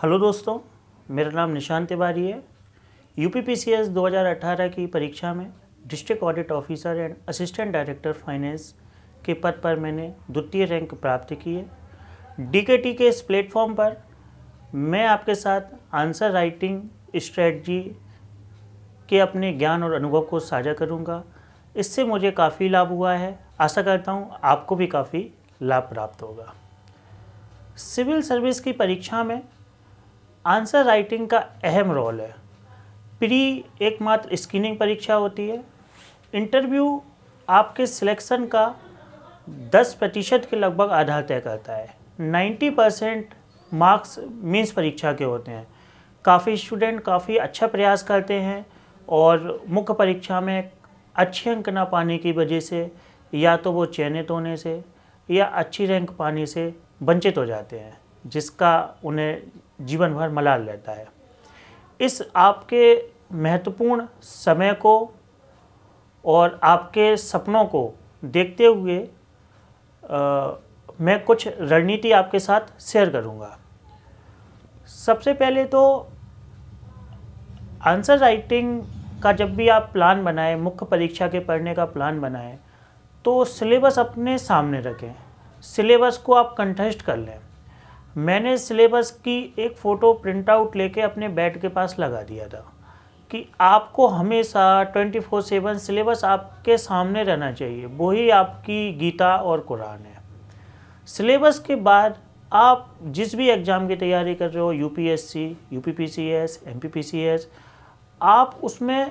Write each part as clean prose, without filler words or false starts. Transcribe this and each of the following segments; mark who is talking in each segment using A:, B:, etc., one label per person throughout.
A: Hello दोस्तों, मेरा नाम निशान तिवारी है। यूपीपीसीएस 2018 की परीक्षा में district audit officer and assistant director finance के पद पर मैंने द्वितीय रैंक प्राप्त की है। डीकेटी के इस प्लेटफॉर्म पर मैं आपके साथ आंसर राइटिंग स्ट्रेटजी के अपने ज्ञान और अनुभव को साझा करूंगा। इससे मुझे काफ़ी लाभ हुआ है। आशा करता हूं आपको भी काफ़ी लाभ प्राप्त होगा। सिविल सर्विस की परीक्षा में आंसर राइटिंग का अहम रोल है। प्री एकमात्र स्क्रीनिंग परीक्षा होती है। इंटरव्यू आपके सिलेक्शन का 10% के लगभग आधार तय करता है। 90% मार्क्स मीन्स परीक्षा के होते हैं। काफ़ी स्टूडेंट काफ़ी अच्छा प्रयास करते हैं और मुख्य परीक्षा में अच्छे अंक ना पाने की वजह से या तो वो चयनित होने से या अच्छी रैंक पाने से वंचित हो जाते हैं, जिसका उन्हें जीवन भर मलाल रहता है। इस आपके महत्वपूर्ण समय को और आपके सपनों को देखते हुए मैं कुछ रणनीति आपके साथ शेयर करूंगा। सबसे पहले तो आंसर राइटिंग का जब भी आप प्लान बनाएं, मुख्य परीक्षा के पढ़ने का प्लान बनाएं, तो सिलेबस अपने सामने रखें। सिलेबस को आप कंठस्थ कर लें। मैंने सिलेबस की एक फ़ोटो प्रिंट आउट लेके अपने बेड के पास लगा दिया था कि आपको हमेशा 24/7 सिलेबस आपके सामने रहना चाहिए। वही आपकी गीता और कुरान है। सिलेबस के बाद आप जिस भी एग्ज़ाम की तैयारी कर रहे हो, यूपीएससी, यूपीपीसीएस, एमपीपीसीएस, आप उसमें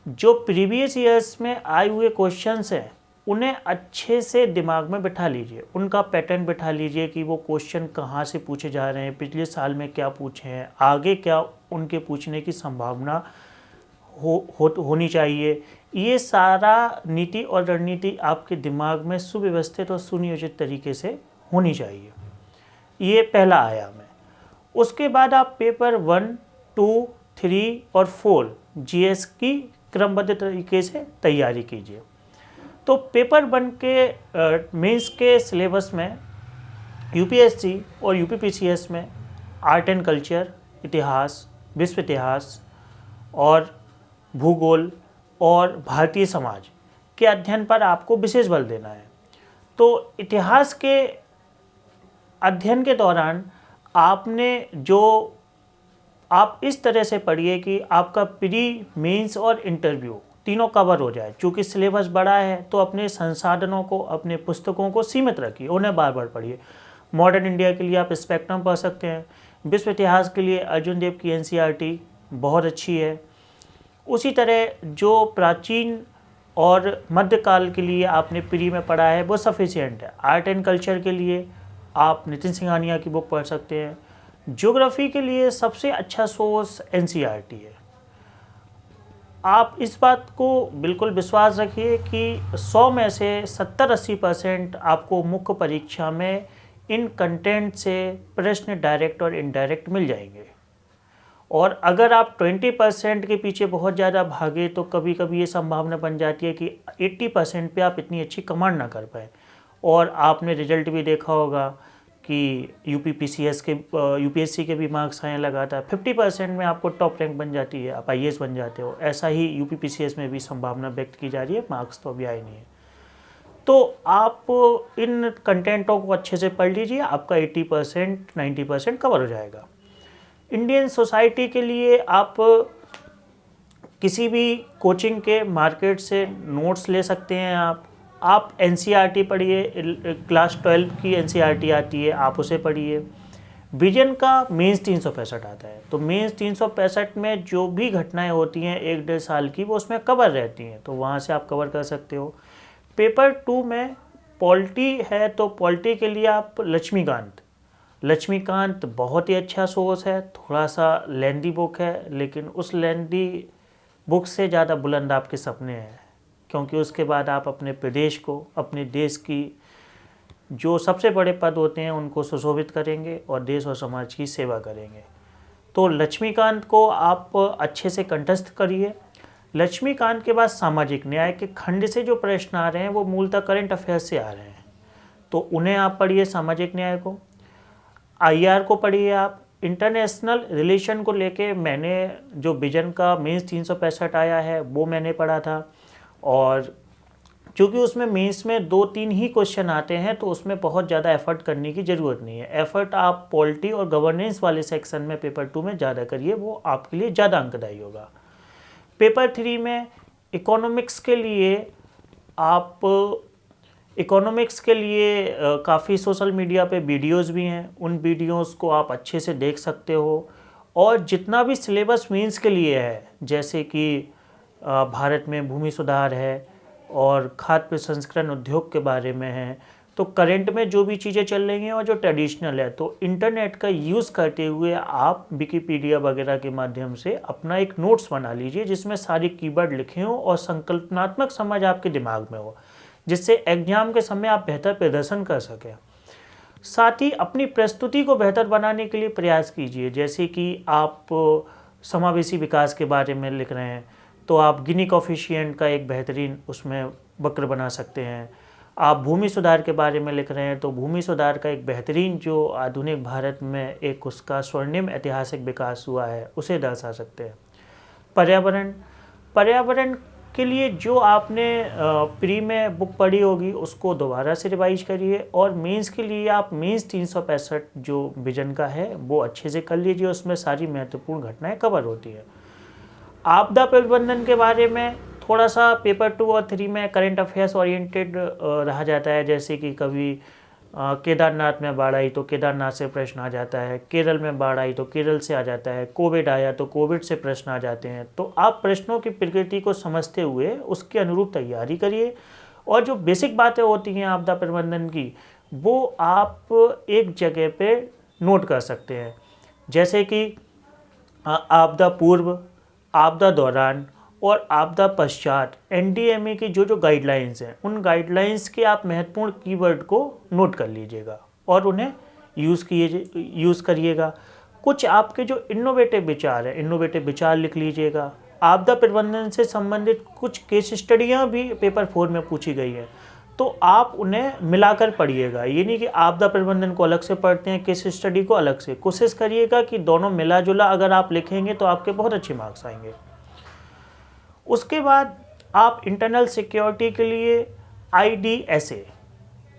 A: जो प्रीवियस ईयर्स में आए हुए क्वेश्चंस हैं उन्हें अच्छे से दिमाग में बिठा लीजिए। उनका पैटर्न बिठा लीजिए कि वो क्वेश्चन कहाँ से पूछे जा रहे हैं, पिछले साल में क्या पूछे हैं, आगे क्या उनके पूछने की संभावना होनी चाहिए। ये सारा नीति और रणनीति आपके दिमाग में सुव्यवस्थित और सुनियोजित तरीके से होनी चाहिए। ये पहला आयाम है। उसके बाद आप पेपर 1, 2, 3 और 4 जीएस की क्रमबद्ध तरीके से तैयारी कीजिए। तो पेपर 1 के मेंस के सिलेबस में यूपीएससी और यूपीपीसीएस में आर्ट एंड कल्चर, इतिहास, विश्व इतिहास और भूगोल और भारतीय समाज के अध्ययन पर आपको विशेष बल देना है। तो इतिहास के अध्ययन के दौरान आप इस तरह से पढ़िए कि आपका प्री, मेंस और इंटरव्यू तीनों कवर हो जाए। चूँकि सिलेबस बड़ा है तो अपने संसाधनों को, अपने पुस्तकों को सीमित रखिए, उन्हें बार बार पढ़िए। मॉडर्न इंडिया के लिए आप स्पेक्ट्रम पढ़ सकते हैं। विश्व इतिहास के लिए अर्जुन देव की एनसीईआरटी बहुत अच्छी है। उसी तरह जो प्राचीन और मध्यकाल के लिए आपने प्री में पढ़ा है वो सफिशिएंट है। आर्ट एंड कल्चर के लिए आप नितिन सिंघानिया की बुक पढ़ सकते हैं। ज्योग्राफी के लिए सबसे अच्छा सोर्स एनसीईआरटी है। आप इस बात को बिल्कुल विश्वास रखिए कि 100 में से 70-80% आपको मुख्य परीक्षा में इन कंटेंट से प्रश्न डायरेक्ट और इनडायरेक्ट मिल जाएंगे। और अगर आप 20% के पीछे बहुत ज़्यादा भागे तो कभी कभी ये संभावना बन जाती है कि 80% पे आप इतनी अच्छी कमांड ना कर पाए। और आपने रिजल्ट भी देखा होगा कि यूपीएससी के भी मार्क्स आए लगातार 50% में आपको टॉप रैंक बन जाती है, आप आईएएस बन जाते हो। ऐसा ही यूपीपीसीएस में भी संभावना व्यक्त की जा रही है। मार्क्स तो अभी आए नहीं है। तो आप इन कंटेंटों को अच्छे से पढ़ लीजिए, आपका 80% 90% कवर हो जाएगा। इंडियन सोसाइटी के लिए आप किसी भी कोचिंग के मार्केट से नोट्स ले सकते हैं। आप एनसीईआरटी पढ़िए, क्लास 12 की एनसीईआरटी आती है, आप उसे पढ़िए। विजन का मेंस 365 आता है। तो मेंस 365 में जो भी घटनाएं होती हैं 1-1.5 साल की, वो उसमें कवर रहती हैं, तो वहाँ से आप कवर कर सकते हो। पेपर 2 में पॉलिटी है, तो पॉलिटी के लिए आप लक्ष्मीकांत बहुत ही अच्छा सोर्स है। थोड़ा सा लेंदी बुक है, लेकिन उस लेंदी बुक से ज़्यादा बुलंद आपके सपने हैं, क्योंकि उसके बाद आप अपने प्रदेश को, अपने देश की जो सबसे बड़े पद होते हैं उनको सुशोभित करेंगे और देश और समाज की सेवा करेंगे। तो लक्ष्मीकांत को आप अच्छे से कंठस्थ करिए। लक्ष्मीकांत के बाद सामाजिक न्याय के खंड से जो प्रश्न आ रहे हैं वो मूलतः करंट अफेयर्स से आ रहे हैं, तो उन्हें आप पढ़िए। सामाजिक न्याय को, आईआर को पढ़िए आप, इंटरनेशनल रिलेशन को लेके मैंने जो विजन का मेंस 365 आया है वो मैंने पढ़ा था, और क्योंकि उसमें मेंस में 2-3 ही क्वेश्चन आते हैं तो उसमें बहुत ज़्यादा एफर्ट करने की ज़रूरत नहीं है। एफर्ट आप पॉलिटी और गवर्नेंस वाले सेक्शन में पेपर 2 में ज़्यादा करिए, वो आपके लिए ज़्यादा अंकदायी होगा। पेपर 3 में इकोनॉमिक्स के लिए आप काफ़ी सोशल मीडिया पे वीडियोस भी हैं, उन वीडियोस को आप अच्छे से देख सकते हो। और जितना भी सिलेबस मेंस के लिए है, जैसे कि भारत में भूमि सुधार है और खाद्य प्रसंस्करण उद्योग के बारे में है, तो करंट में जो भी चीज़ें चल रही हैं और जो ट्रेडिशनल है, तो इंटरनेट का यूज़ करते हुए आप विकिपीडिया वगैरह के माध्यम से अपना एक नोट्स बना लीजिए जिसमें सारे कीवर्ड लिखे हों और संकल्पनात्मक समझ आपके दिमाग में हो, जिससे एग्जाम के समय आप बेहतर प्रदर्शन कर सकें। साथ ही अपनी प्रस्तुति को बेहतर बनाने के लिए प्रयास कीजिए, जैसे कि आप समावेशी विकास के बारे में लिख रहे हैं तो आप गिनी कोफिशिएंट का एक बेहतरीन उसमें वक्र बना सकते हैं। आप भूमि सुधार के बारे में लिख रहे हैं तो भूमि सुधार का एक बेहतरीन जो आधुनिक भारत में एक उसका स्वर्णिम ऐतिहासिक विकास हुआ है उसे दर्शा सकते हैं। पर्यावरण के लिए जो आपने प्री में बुक पढ़ी होगी उसको दोबारा से रिवाइज करिए, और मेंस के लिए आप मेंस 365 जो विजन का है वो अच्छे से कर लीजिए, उसमें सारी महत्वपूर्ण घटनाएं कवर होती है। आपदा प्रबंधन के बारे में थोड़ा सा पेपर 2 और 3 में करंट अफेयर्स ओरिएंटेड रहा जाता है, जैसे कि कभी केदारनाथ में बाढ़ आई तो केदारनाथ से प्रश्न आ जाता है, केरल में बाढ़ आई तो केरल से आ जाता है, कोविड आया तो कोविड से प्रश्न आ जाते हैं। तो आप प्रश्नों की प्रकृति को समझते हुए उसके अनुरूप तैयारी करिए, और जो बेसिक बातें होती हैं आपदा प्रबंधन की वो आप एक जगह पे नोट कर सकते हैं, जैसे कि आपदा पूर्व, आपदा दौरान और आपदा पश्चात एनडीएमए की जो गाइडलाइंस हैं उन गाइडलाइंस के आप महत्वपूर्ण कीवर्ड को नोट कर लीजिएगा और उन्हें यूज़ करिएगा। कुछ आपके जो इनोवेटिव विचार लिख लीजिएगा। आपदा प्रबंधन से संबंधित कुछ केस स्टडियाँ भी पेपर 4 में पूछी गई है, तो आप उन्हें मिलाकर पढ़िएगा। ये नहीं कि आपदा प्रबंधन को अलग से पढ़ते हैं, केस स्टडी को अलग से। कोशिश करिएगा कि दोनों मिला जुला अगर आप लिखेंगे तो आपके बहुत अच्छे मार्क्स आएंगे। उसके बाद आप इंटरनल सिक्योरिटी के लिए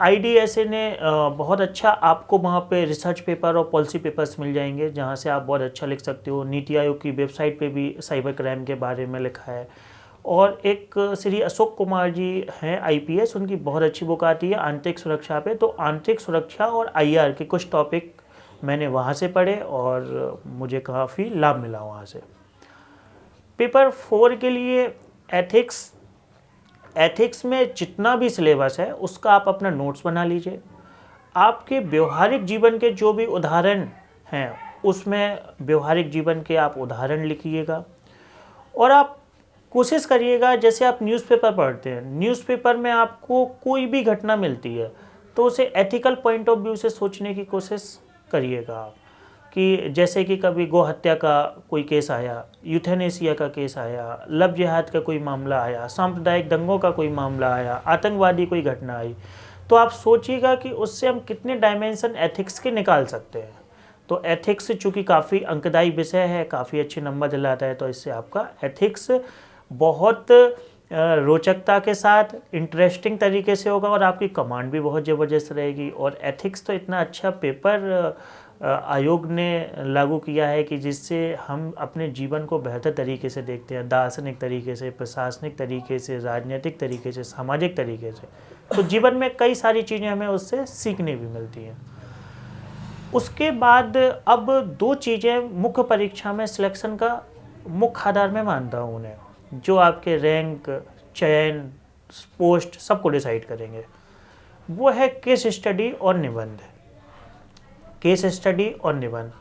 A: IDSA ने बहुत अच्छा आपको वहाँ पे रिसर्च पेपर और पॉलिसी पेपर्स मिल जाएंगे जहाँ से आप बहुत अच्छा लिख सकते हो। नीति आयोग की वेबसाइट पे भी साइबर क्राइम के बारे में लिखा है। और एक श्री अशोक कुमार जी हैं IPS, उनकी बहुत अच्छी बुक आती है आंतरिक सुरक्षा पे। तो आंतरिक सुरक्षा और IR के कुछ टॉपिक मैंने वहाँ से पढ़े और मुझे काफ़ी लाभ मिला वहाँ से। पेपर 4 के लिए एथिक्स में जितना भी सिलेबस है उसका आप अपना नोट्स बना लीजिए। आपके व्यवहारिक जीवन के जो भी उदाहरण हैं उसमें व्यवहारिक जीवन के आप उदाहरण लिखिएगा। और आप कोशिश करिएगा, जैसे आप न्यूज़पेपर पढ़ते हैं, न्यूज़पेपर में आपको कोई भी घटना मिलती है तो उसे एथिकल पॉइंट ऑफ व्यू से सोचने की कोशिश करिएगा आप, कि जैसे कि कभी गौ हत्या का कोई केस आया, यूथेनेसिया का केस आया, लव जिहाद का कोई मामला आया, सांप्रदायिक दंगों का कोई मामला आया, आतंकवादी कोई घटना आई, तो आप सोचिएगा कि उससे हम कितने डायमेंशन एथिक्स के निकाल सकते हैं। तो एथिक्स चूँकि काफ़ी अंकदायी विषय है, काफ़ी अच्छे नंबर दिलाता है, तो इससे आपका एथिक्स बहुत रोचकता के साथ इंटरेस्टिंग तरीके से होगा और आपकी कमांड भी बहुत ज़बरदस्त रहेगी। और एथिक्स तो इतना अच्छा पेपर आयोग ने लागू किया है कि जिससे हम अपने जीवन को बेहतर तरीके से देखते हैं, दार्शनिक तरीके से, प्रशासनिक तरीके से, राजनीतिक तरीके से, सामाजिक तरीके से। तो जीवन में कई सारी चीज़ें हमें उससे सीखने भी मिलती हैं। उसके बाद अब 2 चीज़ें मुख्य परीक्षा में सिलेक्शन का मुख्य आधार में मानता हूँ उन्हें, जो आपके रैंक, चयन, पोस्ट सबको डिसाइड करेंगे। वो है केस स्टडी और निबंध। केस स्टडी और निबंध।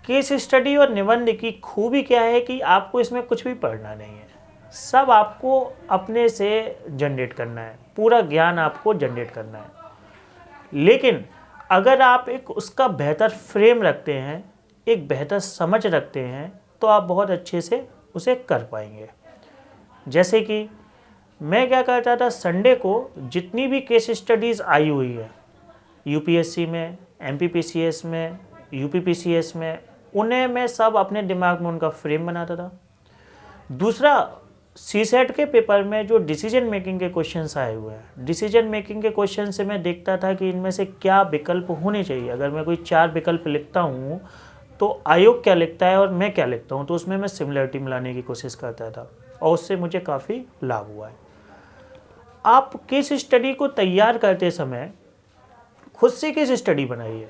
A: केस स्टडी और निबंध की खूबी क्या है कि आपको इसमें कुछ भी पढ़ना नहीं है, सब आपको अपने से जनरेट करना है, पूरा ज्ञान आपको जनरेट करना है। लेकिन अगर आप एक उसका बेहतर फ्रेम रखते हैं, एक बेहतर समझ रखते हैं, तो आप बहुत अच्छे से उसे कर पाएंगे। जैसे कि मैं क्या करता था, संडे को जितनी भी केस स्टडीज़ आई हुई है UPSC में, MPPCS में, UPPCS में उन्हें मैं सब अपने दिमाग में उनका फ्रेम बनाता था। दूसरा, सीसेट के पेपर में जो डिसीजन मेकिंग के क्वेश्चंस आए हुए हैं, डिसीजन मेकिंग के क्वेश्चन से मैं देखता था कि इनमें से क्या विकल्प होने चाहिए। अगर मैं कोई 4 विकल्प लिखता हूँ तो आयोग क्या लिखता है और मैं क्या लिखता हूँ, तो उसमें मैं सिमिलरिटी मिलाने की कोशिश करता था और उससे मुझे काफ़ी लाभ हुआ है। आप केस स्टडी को तैयार करते समय खुद से केस स्टडी बनाइए।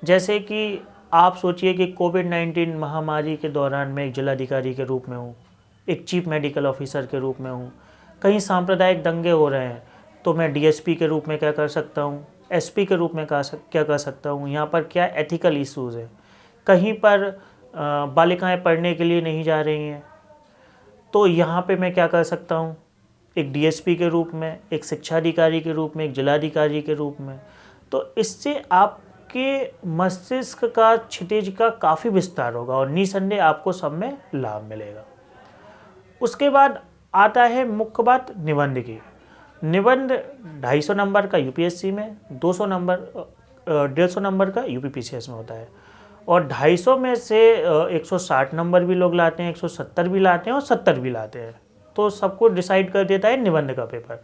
A: जैसे कि आप सोचिए कि कोविड-19 महामारी के दौरान मैं एक जिलाधिकारी के रूप में हूँ, एक चीफ मेडिकल ऑफिसर के रूप में हूँ, कहीं सांप्रदायिक दंगे हो रहे हैं तो मैं डीएसपी के रूप में क्या कर सकता हूँ, एसपी के रूप में क्या कर सकता हूँ, यहाँ पर क्या एथिकल इश्यूज़ हैं, कहीं पर बालिकाएं पढ़ने के लिए नहीं जा रही हैं तो यहाँ पे मैं क्या कर सकता हूँ, एक डीएसपी के रूप में, एक शिक्षा अधिकारी के रूप में, एक जिलाधिकारी के रूप में। तो इससे आपके मस्तिष्क का क्षितिज का काफ़ी विस्तार होगा और निसंदेह आपको सब में लाभ मिलेगा। उसके बाद आता है मुख्य बात निबंध की। निबंध 250 नंबर का यूपीएससी में, 200 नंबर 150 नंबर का यूपीपीसीएस में होता है और 250 में से 160 नंबर भी लोग लाते हैं, 170 भी लाते हैं और 70 भी लाते हैं। तो सबको डिसाइड कर देता है निबंध का पेपर।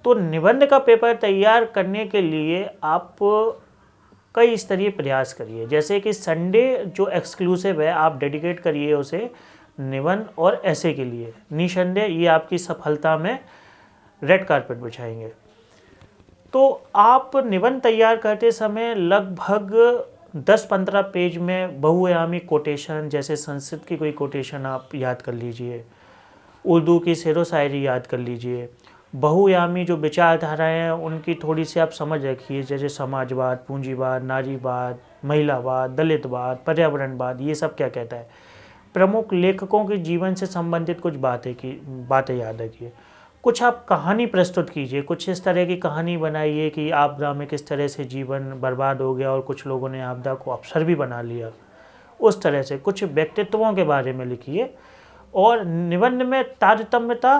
A: तो निबंध का पेपर तैयार करने के लिए आप कई स्तरीय प्रयास करिए। जैसे कि संडे जो एक्सक्लूसिव है आप डेडिकेट करिए उसे निबंध और ऐसे के लिए। निसंदेह ये आपकी सफलता में रेड कारपेट बिछाएंगे। तो आप निबंध तैयार करते समय लगभग 10-15 पेज में बहुआयामी कोटेशन, जैसे संस्कृत की कोई कोटेशन आप याद कर लीजिए, उर्दू की शेरो शायरी याद कर लीजिए, बहुआयामी जो विचारधाराएँ हैं उनकी थोड़ी सी आप समझ रखिए, जैसे समाजवाद, पूंजीवाद, नारीवाद, महिलावाद, दलितवाद, पर्यावरणवाद, ये सब क्या कहता है। प्रमुख लेखकों के जीवन से संबंधित कुछ बातें याद रखिए। कुछ आप कहानी प्रस्तुत कीजिए, कुछ इस तरह की कहानी बनाइए कि आपदा में किस तरह से जीवन बर्बाद हो गया और कुछ लोगों ने आपदा को अवसर भी बना लिया। उस तरह से कुछ व्यक्तित्वों के बारे में लिखिए और निबंध में तारतम्यता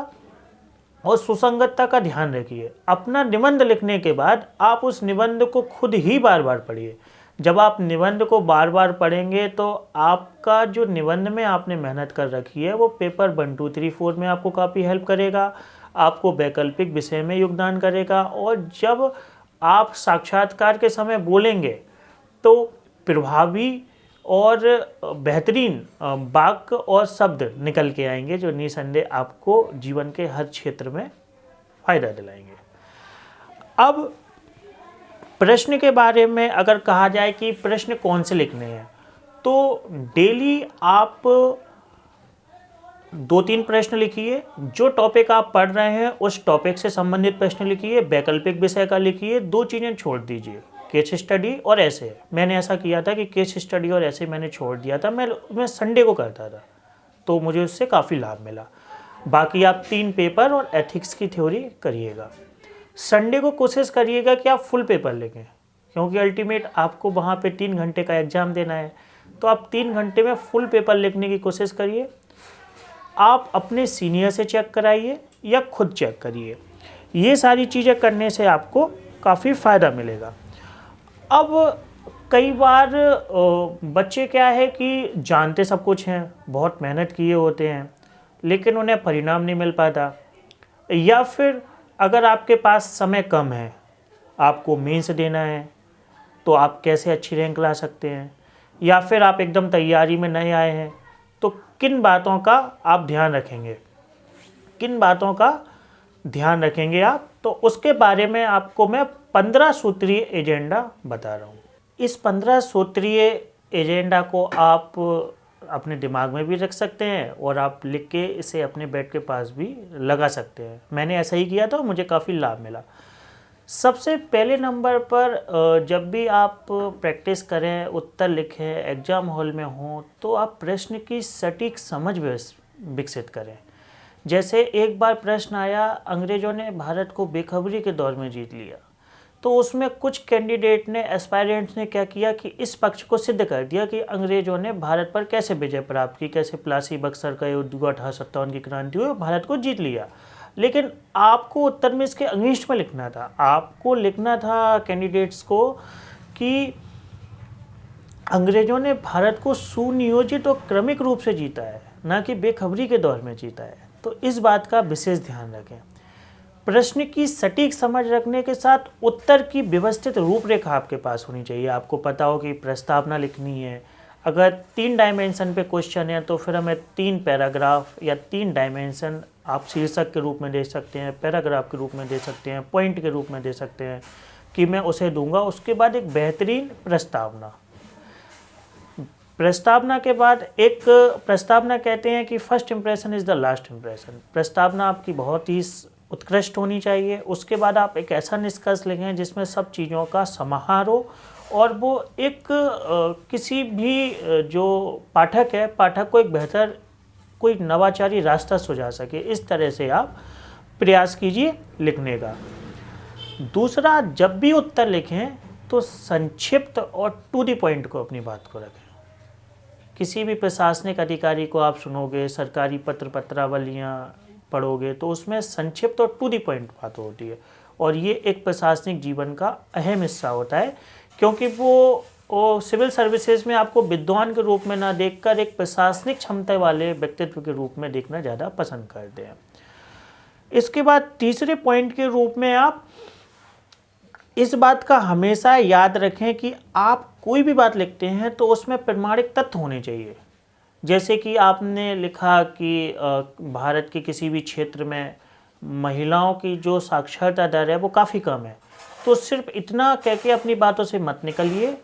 A: और सुसंगतता का ध्यान रखिए। अपना निबंध लिखने के बाद आप उस निबंध को खुद ही बार बार पढ़िए। जब आप निबंध को बार बार पढ़ेंगे तो आपका जो निबंध में आपने मेहनत कर रखी है वो पेपर 1, 2, 3, 4 में आपको काफ़ी हेल्प करेगा, आपको वैकल्पिक विषय में योगदान करेगा और जब आप साक्षात्कार के समय बोलेंगे तो प्रभावी और बेहतरीन वाक्य और शब्द निकल के आएंगे जो निसंदेह आपको जीवन के हर क्षेत्र में फ़ायदा दिलाएंगे। अब प्रश्न के बारे में अगर कहा जाए कि प्रश्न कौन से लिखने हैं, तो डेली आप 2-3 प्रश्न लिखिए। जो टॉपिक आप पढ़ रहे हैं उस टॉपिक से संबंधित प्रश्न लिखिए, वैकल्पिक विषय का लिखिए। 2 चीज़ें छोड़ दीजिए, केस स्टडी और ऐसे। मैंने ऐसा किया था कि केस स्टडी और ऐसे मैंने छोड़ दिया था, मैं संडे को करता था तो मुझे उससे काफ़ी लाभ मिला। बाकी आप 3 पेपर और एथिक्स की थ्योरी करिएगा। संडे को कोशिश करिएगा कि आप फुल पेपर लिखें, क्योंकि अल्टीमेट आपको वहाँ पे 3 घंटे का एग्ज़ाम देना है। तो आप 3 घंटे में फुल पेपर लिखने की कोशिश करिए। आप अपने सीनियर से चेक कराइए या खुद चेक करिए। ये सारी चीज़ें करने से आपको काफ़ी फ़ायदा मिलेगा। अब कई बार बच्चे क्या है कि जानते सब कुछ हैं, बहुत मेहनत किए होते हैं, लेकिन उन्हें परिणाम नहीं मिल पाता। या फिर अगर आपके पास समय कम है, आपको मेंस देना है, तो आप कैसे अच्छी रैंक ला सकते हैं। या फिर आप एकदम तैयारी में नए आए हैं, तो किन बातों का आप ध्यान रखेंगे, किन बातों का ध्यान रखेंगे आप, तो उसके बारे में आपको मैं 15 सूत्रीय एजेंडा बता रहा हूँ। इस 15 सूत्रीय एजेंडा को आप अपने दिमाग में भी रख सकते हैं और आप लिख के इसे अपने बेड के पास भी लगा सकते हैं। मैंने ऐसा ही किया था, मुझे काफ़ी लाभ मिला। सबसे पहले नंबर पर जब भी आप प्रैक्टिस करें, उत्तर लिखें, एग्ज़ाम हॉल में हों, तो आप प्रश्न की सटीक समझ विकसित करें। जैसे एक बार प्रश्न आया, अंग्रेज़ों ने भारत को बेखबरी के दौर में जीत लिया, तो उसमें कुछ कैंडिडेट ने, एस्पायरेंट्स ने क्या किया कि इस पक्ष को सिद्ध कर दिया कि अंग्रेज़ों ने भारत पर कैसे विजय प्राप्त की, कैसे प्लासी बक्सर का युद्ध हुआ, 1857 की क्रांति हुई, भारत को जीत लिया। लेकिन आपको उत्तर में इसके अगेंस्ट में लिखना था। आपको लिखना था कैंडिडेट्स को कि अंग्रेजों ने भारत को सुनियोजित और क्रमिक रूप से जीता है, ना कि बेखबरी के दौर में जीता है। तो इस बात का विशेष ध्यान रखें। प्रश्न की सटीक समझ रखने के साथ उत्तर की व्यवस्थित रूपरेखा आपके पास होनी चाहिए। आपको पता हो कि प्रस्तावना लिखनी है, अगर 3 डायमेंशन पे क्वेश्चन है तो फिर हमें 3 पैराग्राफ या 3 डायमेंशन आप शीर्षक के रूप में दे सकते हैं, पैराग्राफ के रूप में दे सकते हैं, पॉइंट के रूप में दे सकते हैं कि मैं उसे दूंगा। उसके बाद एक बेहतरीन प्रस्तावना, प्रस्तावना के बाद एक प्रस्तावना कहते हैं कि first impression is the last impression. प्रस्तावना आपकी बहुत ही उत्कृष्ट होनी चाहिए। उसके बाद आप एक ऐसा निष्कर्ष लिखें जिसमें सब चीज़ों का समाहार हो और वो एक किसी भी जो पाठक है, पाठक को एक बेहतर कोई नवाचारी रास्ता सुझा सके। इस तरह से आप प्रयास कीजिए लिखने का। दूसरा, जब भी उत्तर लिखें तो संक्षिप्त और टू द पॉइंट को अपनी बात को रखें। किसी भी प्रशासनिक अधिकारी को आप सुनोगे, सरकारी पत्र पत्रावलियाँ पढ़ोगे तो उसमें संक्षिप्त और टू द पॉइंट बात होती है, और ये एक प्रशासनिक जीवन का अहम हिस्सा होता है, क्योंकि वो सिविल सर्विसेज में आपको विद्वान के रूप में ना देखकर एक प्रशासनिक क्षमता वाले व्यक्तित्व के रूप में देखना ज़्यादा पसंद करते हैं। इसके बाद तीसरे पॉइंट के रूप में आप इस बात का हमेशा याद रखें कि आप कोई भी बात लिखते हैं तो उसमें प्रमाणिक तथ्य होने चाहिए। जैसे कि आपने लिखा कि भारत के किसी भी क्षेत्र में महिलाओं की जो साक्षरता दर है वो काफ़ी कम है, तो सिर्फ इतना कह के अपनी बातों से मत निकलिए।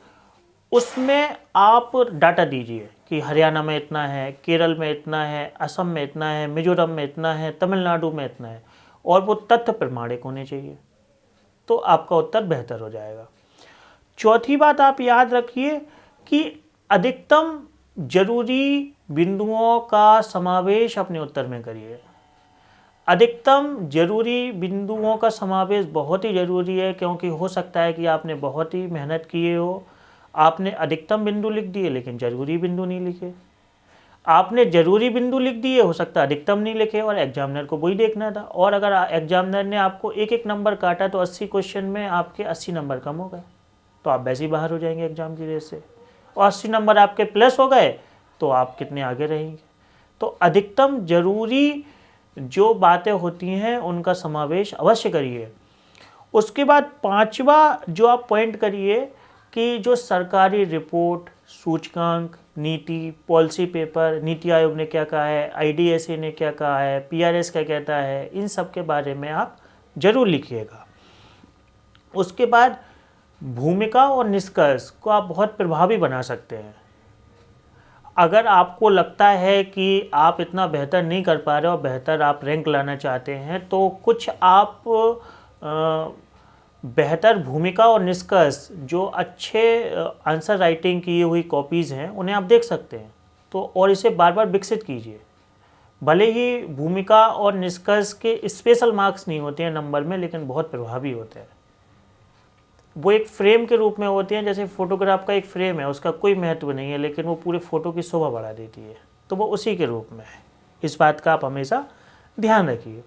A: उसमें आप डाटा दीजिए कि हरियाणा में इतना है, केरल में इतना है, असम में इतना है, मिजोरम में इतना है, तमिलनाडु में इतना है, और वो तथ्य प्रमाणिक होने चाहिए, तो आपका उत्तर बेहतर हो जाएगा। चौथी बात आप याद रखिए कि अधिकतम जरूरी बिंदुओं का समावेश अपने उत्तर में करिए। अधिकतम जरूरी बिंदुओं का समावेश बहुत ही ज़रूरी है, क्योंकि हो सकता है कि आपने बहुत ही मेहनत किए हो, आपने अधिकतम बिंदु लिख दिए लेकिन जरूरी बिंदु नहीं लिखे। आपने जरूरी बिंदु लिख दिए, हो सकता है अधिकतम नहीं लिखे, और एग्जामिनर को वही देखना था। और अगर एग्जामिनर ने आपको एक एक नंबर काटा तो 80 क्वेश्चन में आपके 80 नंबर कम हो गए, तो आप वैसे ही बाहर हो जाएंगे एग्जाम की रेस से, और 80 नंबर आपके प्लस हो गए तो आप कितने आगे रहेंगे। तो अधिकतम जरूरी जो बातें होती हैं उनका समावेश अवश्य करिए। उसके बाद पांचवा जो आप पॉइंट करिए कि जो सरकारी रिपोर्ट, सूचकांक, नीति, पॉलिसी पेपर, नीति आयोग ने क्या कहा है, IDSA ने क्या कहा है, PRS क्या कहता है, इन सब के बारे में आप जरूर लिखिएगा। उसके बाद भूमिका और निष्कर्ष को आप बहुत प्रभावी बना सकते हैं। अगर आपको लगता है कि आप इतना बेहतर नहीं कर पा रहे और बेहतर आप रैंक लाना चाहते हैं, तो कुछ आप बेहतर भूमिका और निष्कर्ष जो अच्छे आंसर राइटिंग की हुई कॉपीज़ हैं उन्हें आप देख सकते हैं, तो और इसे बार बार विकसित कीजिए। भले ही भूमिका और निष्कर्ष के स्पेशल मार्क्स नहीं होते हैं नंबर में, लेकिन बहुत प्रभावी होते हैं। वो एक फ्रेम के रूप में होते हैं, जैसे फोटोग्राफ का एक फ्रेम है, उसका कोई महत्व नहीं है लेकिन वो पूरे फ़ोटो की शोभा बढ़ा देती है, तो वो उसी के रूप में है। इस बात का आप हमेशा ध्यान रखिए।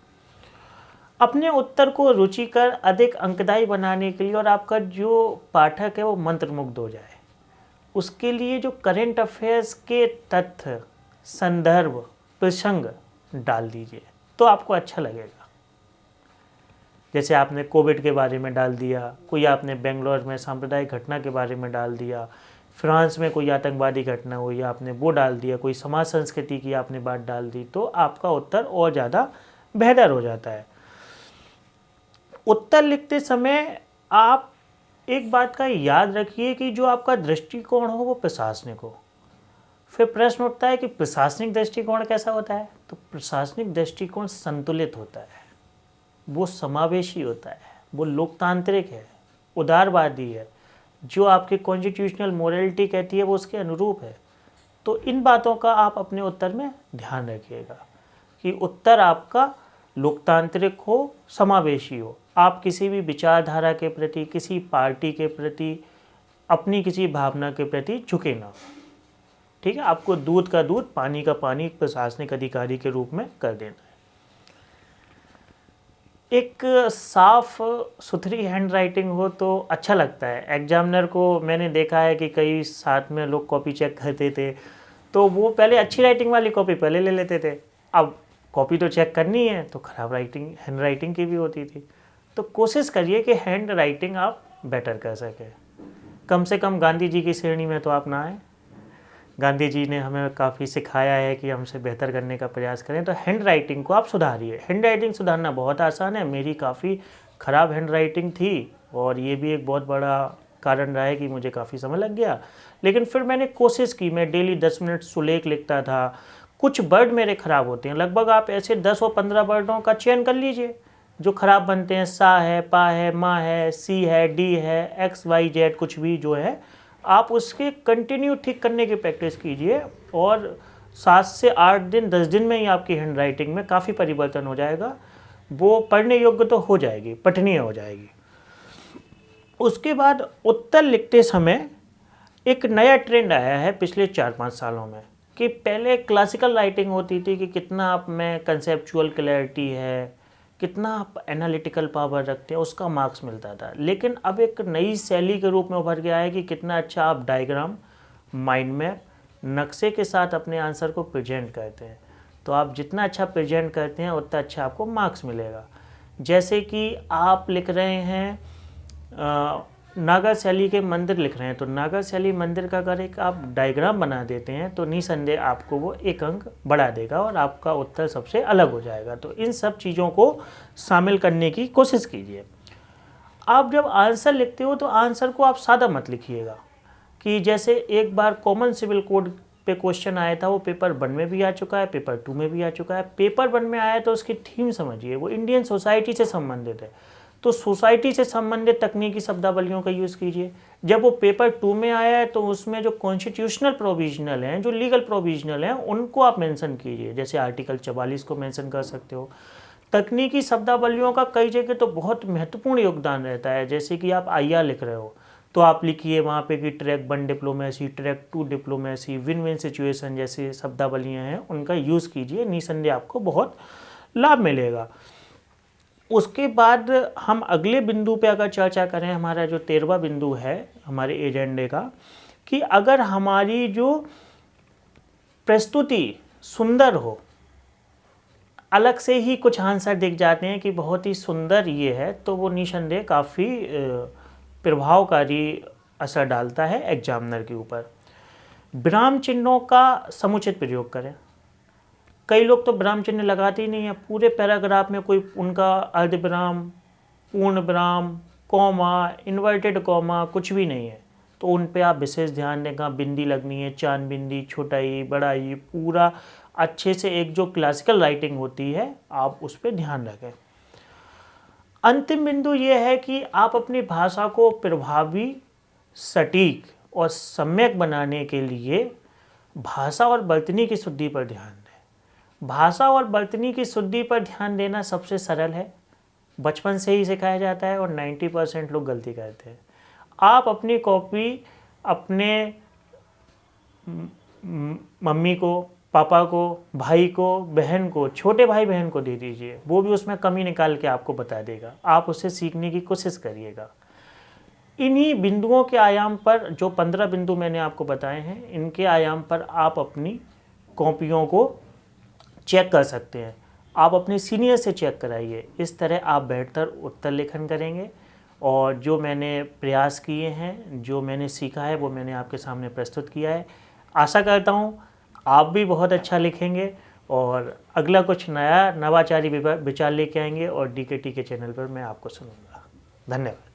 A: अपने उत्तर को रुचिकर अधिक अंकदायी बनाने के लिए और आपका जो पाठक है वो मंत्रमुग्ध हो जाए, उसके लिए जो करेंट अफेयर्स के तथ्य, संदर्भ, प्रसंग डाल दीजिए, तो आपको अच्छा लगेगा। जैसे आपने कोविड के बारे में डाल दिया, कोई आपने बेंगलोर में सांप्रदायिक घटना के बारे में डाल दिया, फ्रांस में कोई आतंकवादी घटना हुई आपने वो डाल दिया, कोई समाज संस्कृति की आपने बात डाल दी, तो आपका उत्तर और ज़्यादा बेहतर हो जाता है। उत्तर लिखते समय आप एक बात का याद रखिए कि जो आपका दृष्टिकोण हो वो प्रशासनिक हो। फिर प्रश्न उठता है कि प्रशासनिक दृष्टिकोण कैसा होता है, तो प्रशासनिक दृष्टिकोण संतुलित होता है, वो समावेशी होता है, वो लोकतांत्रिक है, उदारवादी है, जो आपकी कॉन्स्टिट्यूशनल मोरालिटी कहती है वो उसके अनुरूप है। तो इन बातों का आप अपने उत्तर में ध्यान रखिएगा कि उत्तर आपका लोकतांत्रिक हो, समावेशी हो, आप किसी भी विचारधारा के प्रति, किसी पार्टी के प्रति, अपनी किसी भावना के प्रति झुके ना। ठीक है, आपको दूध का दूध, पानी का पानी एक प्रशासनिक अधिकारी के रूप में कर देना है। एक साफ सुथरी हैंड राइटिंग हो तो अच्छा लगता है। एग्जामिनर को मैंने देखा है कि कई साथ में लोग कॉपी चेक करते थे, तो वो पहले अच्छी राइटिंग वाली कॉपी पहले ले लेते थे। अब कॉपी तो चेक करनी है तो ख़राब राइटिंग हैंड राइटिंग की भी होती थी। तो कोशिश करिए कि हैंड राइटिंग आप बेटर कर सकें। कम से कम गांधी जी की श्रेणी में तो आप ना आए। गांधी जी ने हमें काफ़ी सिखाया है कि हमसे बेहतर करने का प्रयास करें, तो हैंड राइटिंग को आप सुधारिए। हैंड राइटिंग सुधारना बहुत आसान है। मेरी काफ़ी ख़राब हैंड राइटिंग थी और ये भी एक बहुत बड़ा कारण रहा है कि मुझे काफ़ी समय लग गया, लेकिन फिर मैंने कोशिश की। मैं डेली 10 मिनट सुलेख लिखता था। कुछ वर्ड मेरे ख़राब होते हैं, लगभग आप ऐसे 10 और 15 वर्डों का चयन कर लीजिए जो ख़राब बनते हैं। सा है, पा है, माँ है, सी है, डी है, एक्स वाई जेड कुछ भी जो है, आप उसके कंटिन्यू ठीक करने की प्रैक्टिस कीजिए और 7 से 8 दिन 10 दिन में ही आपकी हैंड राइटिंग में काफ़ी परिवर्तन हो जाएगा। वो पढ़ने योग्य तो हो जाएगी, पठनीय हो जाएगी। उसके बाद उत्तर लिखते समय एक नया ट्रेंड आया है पिछले 4-5 सालों में कि पहले क्लासिकल राइटिंग होती थी कि कितना आप में कंसेप्चुअल क्लैरिटी है, कितना आप एनालिटिकल पावर रखते हैं, उसका मार्क्स मिलता था। लेकिन अब एक नई शैली के रूप में उभर गया है कि कितना अच्छा आप डायग्राम, माइंड मैप, नक्शे के साथ अपने आंसर को प्रेजेंट करते हैं। तो आप जितना अच्छा प्रेजेंट करते हैं उतना अच्छा आपको मार्क्स मिलेगा। जैसे कि आप लिख रहे हैं नागा शैली के मंदिर लिख रहे हैं, तो नागा शैली मंदिर का अगर एक आप डायग्राम बना देते हैं तो निसंदेह आपको वो 1 अंक बढ़ा देगा और आपका उत्तर सबसे अलग हो जाएगा। तो इन सब चीज़ों को शामिल करने की कोशिश कीजिए। आप जब आंसर लिखते हो तो आंसर को आप सादा मत लिखिएगा कि जैसे एक बार कॉमन सिविल कोड पे क्वेश्चन आया था, वो पेपर 1 में भी आ चुका है, पेपर 2 में भी आ चुका है। पेपर 1 में आया तो उसकी थीम समझिए, वो इंडियन सोसाइटी से संबंधित है, तो सोसाइटी से संबंधित तकनीकी शब्दावलियों का यूज़ कीजिए। जब वो पेपर 2 में आया है तो उसमें जो कॉन्स्टिट्यूशनल प्रोविजनल हैं, जो लीगल प्रोविजनल हैं, उनको आप मेंशन कीजिए। जैसे आर्टिकल 44 को मेंशन कर सकते हो। तकनीकी शब्दावलियों का कई जगह तो बहुत महत्वपूर्ण योगदान रहता है। जैसे कि आप IR लिख रहे हो तो आप लिखिए वहाँ पे कि track 1 diplomacy, track 2 diplomacy, win win situation जैसे शब्दावलियाँ हैं उनका यूज़ कीजिए। निसंदेह आपको बहुत लाभ मिलेगा। उसके बाद हम अगले बिंदु पे अगर चर्चा करें, हमारा जो 13वां बिंदु है हमारे एजेंडे का, कि अगर हमारी जो प्रस्तुति सुंदर हो, अलग से ही कुछ आंसर दिख जाते हैं कि बहुत ही सुंदर ये है, तो वो निसंदेह काफ़ी प्रभावकारी असर डालता है एग्जामिनर के ऊपर। विराम चिन्हों का समुचित प्रयोग करें। कई लोग तो विराम चिन्ह लगाते ही नहीं है, पूरे पैराग्राफ में कोई उनका अर्धविराम, पूर्ण विराम, कॉमा, इन्वर्टेड कॉमा कुछ भी नहीं है, तो उन पे आप विशेष ध्यान दें। कहाँ बिंदी लगनी है, चांद बिंदी, छोटा ई, बड़ा ई, पूरा अच्छे से एक जो क्लासिकल राइटिंग होती है आप उस पर ध्यान रखें। अंतिम बिंदु ये है कि आप अपनी भाषा को प्रभावी, सटीक और सम्यक बनाने के लिए भाषा और वर्तनी की शुद्धि पर ध्यान दें। भाषा और वर्तनी की शुद्धि पर ध्यान देना सबसे सरल है, बचपन से ही सिखाया जाता है और 90% लोग गलती करते हैं। आप अपनी कॉपी अपने मम्मी को, पापा को, भाई को, बहन को, छोटे भाई बहन को दे दीजिए, वो भी उसमें कमी निकाल के आपको बता देगा। आप उससे सीखने की कोशिश करिएगा। इन्हीं बिंदुओं के आयाम पर, जो 15 बिंदु मैंने आपको बताए हैं, इनके आयाम पर आप अपनी कॉपियों को चेक कर सकते हैं। आप अपने सीनियर से चेक कराइए। इस तरह आप बेहतर उत्तर लेखन करेंगे। और जो मैंने प्रयास किए हैं, जो मैंने सीखा है, वो मैंने आपके सामने प्रस्तुत किया है। आशा करता हूँ आप भी बहुत अच्छा लिखेंगे और अगला कुछ नया नवाचारी विचार लेके आएंगे और DKT के चैनल पर मैं आपको सुनूंगा। धन्यवाद।